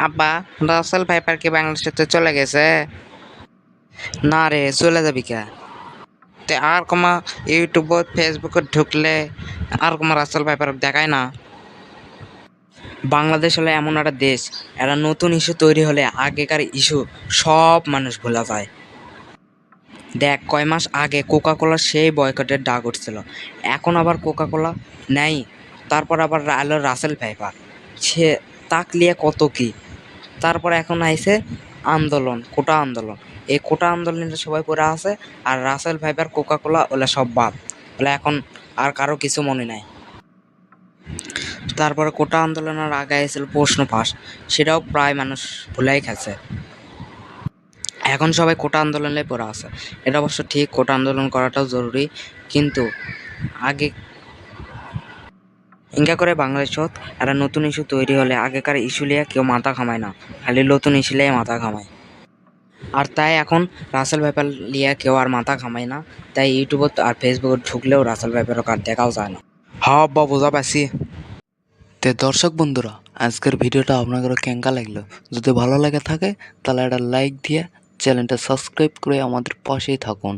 আব্বা, Russell viper কি বাংলাদেশে চলে গেছে? না রে, চলে যাবি কে? তে আর কমা ইউটিউবত ফেসবুকত ঢুকলে আর কমা রাসেল ভাইপার দেখায় না। বাংলাদেশ হলো এমন একটা দেশ, একটা নতুন ইস্যু তৈরি হলে আগেকার ইস্যু সব মানুষ ভোলা যায়। দেখ, কয় মাস আগে কোকা কোলা সেই বয়কটের ডাক উঠছিল, এখন আবার কোকা কোলা নেই, তারপর আবার আলো রাসেল ভাইপার, সে তাক লিয়ে কত কি। তারপর এখন আইছে আন্দোলন, কোটা আন্দোলন। এই কোটা আন্দোলনে সবাই পড়ে আছে, আর Russell viper Coca Cola Ola সব বাদ, ওলা এখন আর কারো কিছু মনে নাই। তারপরে কোটা আন্দোলনের আগে এসেছিল প্রশ্ন ফাঁস, সেটাও প্রায় মানুষ ভুলাই গেছে। এখন সবাই কোটা আন্দোলনে পড়ে আছে। এটা অবশ্য ঠিক, কোটা আন্দোলন করাটাও জরুরি, কিন্তু আগে ইঙ্গা করে বাংলাদেশত একটা নতুন ইস্যু তৈরি হলে আগেকার ইস্যু লিয়ে কেউ মাথা ঘামায় না, খালি নতুন ইস্যু লিয়ে মাথা ঘামায়। আর তাই এখন রাসেল ভাইপার লিয়ে কেউ আর মাথা ঘামায় না, তাই ইউটিউবত আর ফেসবুকত ঢুকলেও রাসেল ভাইপারও কার দেখাও যায় না। হ্যাঁ আব্বা, বোঝা পাইছি। তে দর্শক বন্ধুরা, আজকের ভিডিওটা আপনাদের কেঙ্কা লাগলো? যদি ভালো লাগে থাকে তাহলে একটা লাইক দিয়ে চ্যানেলটা সাবস্ক্রাইব করে আমাদের পাশেই থাকুন।